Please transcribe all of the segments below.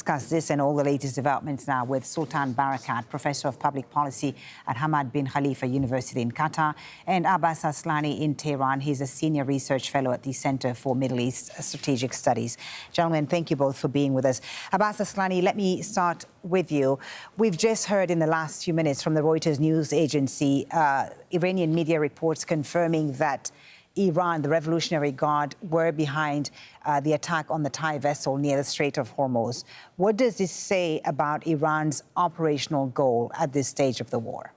Discuss this and all the latest developments now with Sultan Barakat, Professor of Public Policy at Hamad bin Khalifa University in Qatar, and Abbas Aslani in Tehran. He's a Senior Research Fellow at the Center for Middle East Strategic Studies. Gentlemen, thank you both for being with us. Abbas Aslani, let me start with you. We've just heard in the last few minutes from the Reuters news agency, Iranian media reports confirming that Iran, the Revolutionary Guard, were behind the attack on the Thai vessel near the Strait of Hormuz. What does this say about Iran's operational goal at this stage of the war?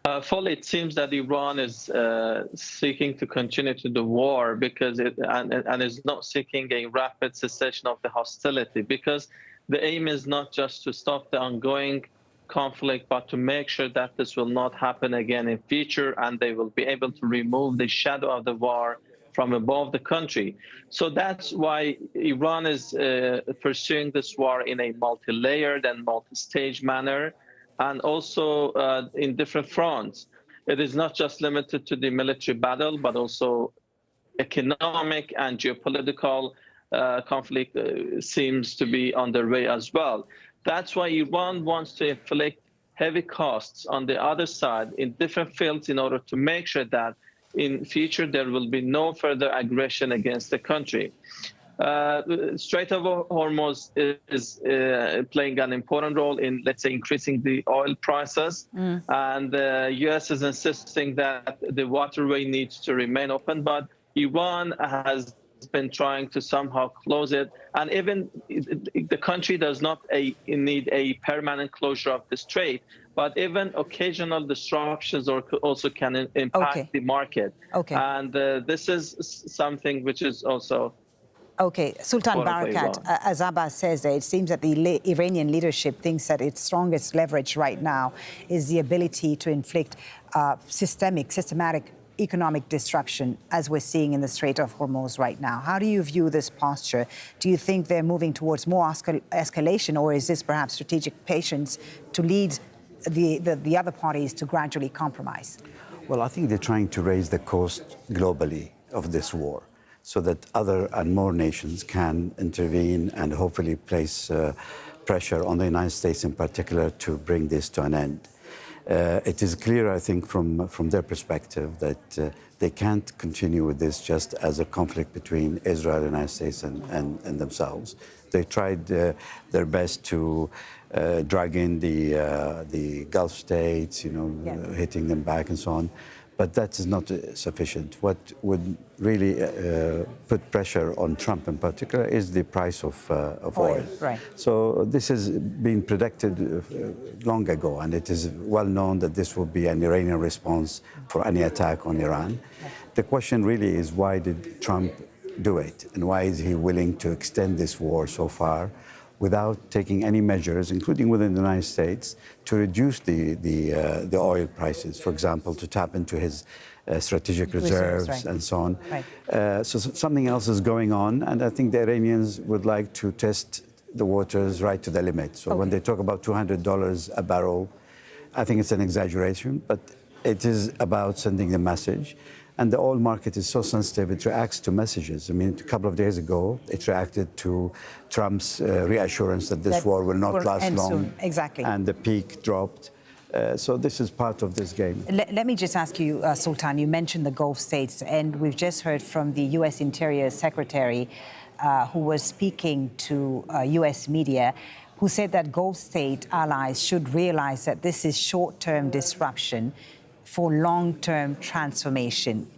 It seems that Iran is seeking to continue to the war because and is not seeking a rapid cessation of the hostility, because the aim is not just to stop the ongoing conflict, but to make sure that this will not happen again in future, and they will be able to remove the shadow of the war from above the country. So that's why Iran is pursuing this war in a multi-layered and multi-stage manner, and also in different fronts. It is not just limited to the military battle, but also economic and geopolitical conflict seems to be underway as well. That's why Iran wants to inflict heavy costs on the other side in different fields in order to make sure that in future there will be no further aggression against the country. Strait of Hormuz is playing an important role in, let's say, increasing the oil prices. And the U.S. is insisting that the waterway needs to remain open, but Iran has been trying to somehow close it, and even the country does not need a permanent closure of the strait, but even occasional disruptions also can impact the market. And this is something which is also Sultan Barakat, as Abbas says, it seems that the Iranian leadership thinks that its strongest leverage right now is the ability to inflict systematic economic disruption, as we're seeing in the Strait of Hormuz right now. How do you view this posture? Do you think they're moving towards more escalation, or is this perhaps strategic patience to lead the other parties to gradually compromise? Well, I think they're trying to raise the cost globally of this war so that other and more nations can intervene and hopefully place pressure on the United States in particular to bring this to an end. It is clear, I think, from their perspective that they can't continue with this just as a conflict between Israel, the United States, and themselves. They tried their best to drag in the Gulf states, hitting them back and so on. But that is not sufficient. What would really put pressure on Trump in particular is the price of oil. Right. So this has been predicted long ago, and it is well known that this will be an Iranian response for any attack on Iran. The question really is, why did Trump do it? And why is he willing to extend this war so far without taking any measures, including within the United States, to reduce the oil prices, for example, to tap into his strategic reserves and so on. So something else is going on, and I think the Iranians would like to test the waters right to the limit. So when they talk about $200 a barrel, I think it's an exaggeration, but it is about sending the message. And the oil market is so sensitive, it reacts to messages. I mean, a couple of days ago, it reacted to Trump's reassurance that this war will not last long. Soon. Exactly. And the peak dropped. So this is part of this game. Let me just ask you, Sultan, you mentioned the Gulf states, and we've just heard from the U.S. Interior Secretary, who was speaking to U.S. media, who said that Gulf state allies should realize that this is short-term disruption for long-term transformation.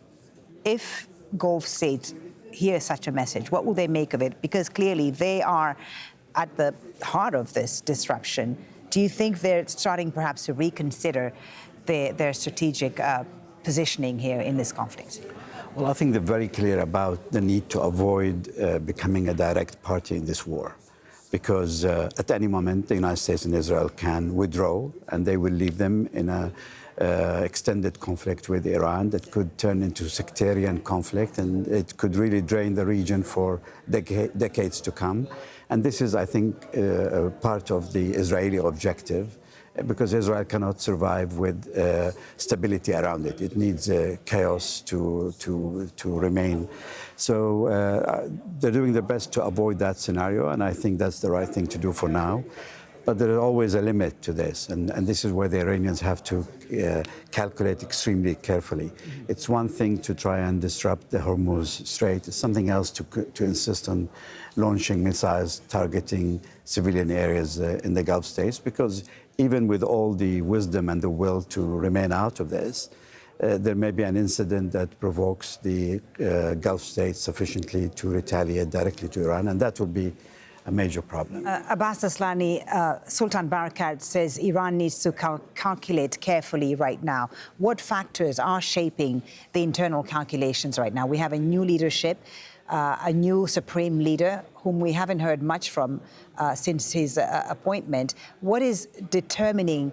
If Gulf states hear such a message, what will they make of it? Because clearly they are at the heart of this disruption. Do you think they're starting perhaps to reconsider their strategic positioning here in this conflict? Well, I think they're very clear about the need to avoid becoming a direct party in this war, because at any moment the United States and Israel can withdraw, and they will leave them in a extended conflict with Iran that could turn into sectarian conflict, and it could really drain the region for decades to come. And this is, I think, part of the Israeli objective because Israel cannot survive with stability around it. It needs chaos to remain. So they're doing their best to avoid that scenario, and I think that's the right thing to do for now. But there is always a limit to this, and this is where the Iranians have to calculate extremely carefully. It's one thing to try and disrupt the Hormuz Strait. It's something else to insist on launching missiles targeting civilian areas in the Gulf states, because even with all the wisdom and the will to remain out of this, there may be an incident that provokes the Gulf states sufficiently to retaliate directly to Iran, and that will be a major problem. Abbas Aslani, Sultan Barakat says Iran needs to calculate carefully right now. What factors are shaping the internal calculations right now? We have a new leadership, a new supreme leader whom we haven't heard much from since his appointment. What is determining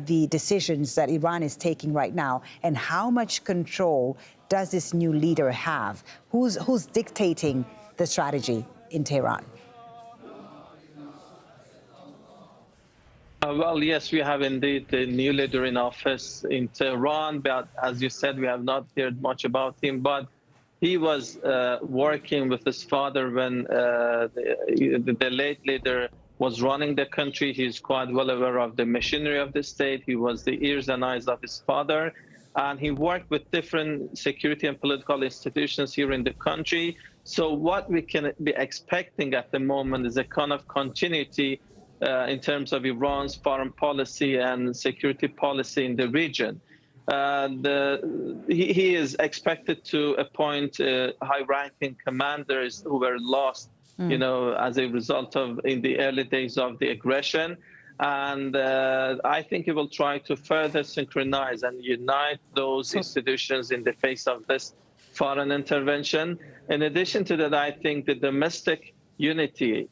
the decisions that Iran is taking right now, and how much control does this new leader have? Who's dictating the strategy in Tehran? Well, yes, we have indeed the new leader in office in Tehran, but as you said, we have not heard much about him. But he was working with his father when the late leader was running the country. He's quite well aware of the machinery of the state. He was the ears and eyes of his father. And he worked with different security and political institutions here in the country. So what we can be expecting at the moment is a kind of continuity in terms of Iran's foreign policy and security policy in the region. He is expected to appoint high-ranking commanders who were lost, as a result of in the early days of the aggression. And I think he will try to further synchronize and unite those institutions in the face of this foreign intervention. In addition to that, I think the domestic unity,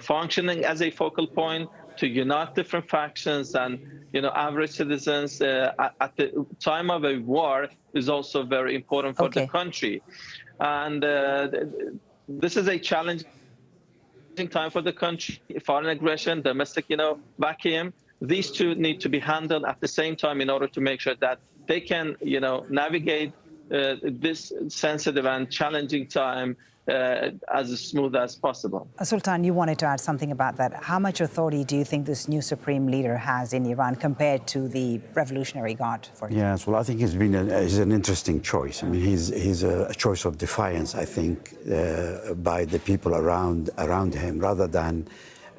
functioning as a focal point to unite different factions and, average citizens at the time of a war is also very important for the country. And this is a challenging time for the country. Foreign aggression, domestic, vacuum. These two need to be handled at the same time in order to make sure that they can, navigate this sensitive and challenging time as smooth as possible. Sultan, you wanted to add something about that. How much authority do you think this new supreme leader has in Iran compared to the Revolutionary Guard, for example? Yes, well, I think he's an interesting choice. I mean, he's a choice of defiance, I think, by the people around him, rather than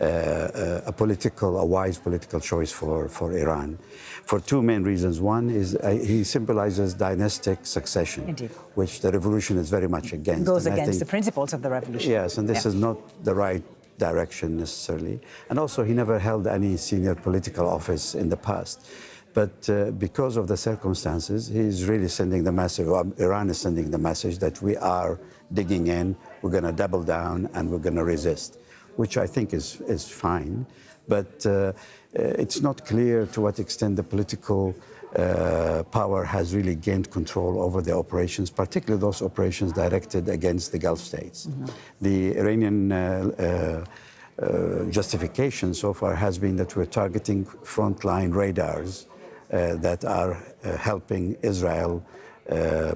a wise political choice for Iran, for two main reasons. One is he symbolizes dynastic succession, Indeed, which the revolution is very much against. Goes against the principles of the revolution. Yes, and this is not the right direction necessarily. And also, he never held any senior political office in the past. But because of the circumstances, he's really sending the message, Iran is sending the message that we are digging in, we're going to double down, and we're going to resist, which I think is fine, but it's not clear to what extent the political power has really gained control over the operations, particularly those operations directed against the Gulf states. The Iranian justification so far has been that we're targeting frontline radars that are helping Israel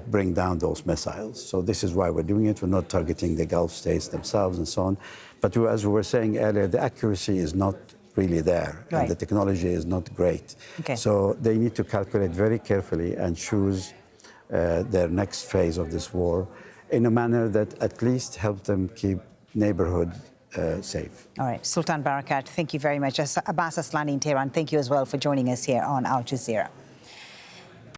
bring down those missiles. So this is why we're doing it. We're not targeting the Gulf states themselves and so on. But as we were saying earlier, the accuracy is not really there, and the technology is not great. So they need to calculate very carefully and choose their next phase of this war in a manner that at least help them keep neighborhood safe. All right, Sultan Barakat, thank you very much. Abbas Aslani in Tehran, thank you as well for joining us here on Al Jazeera.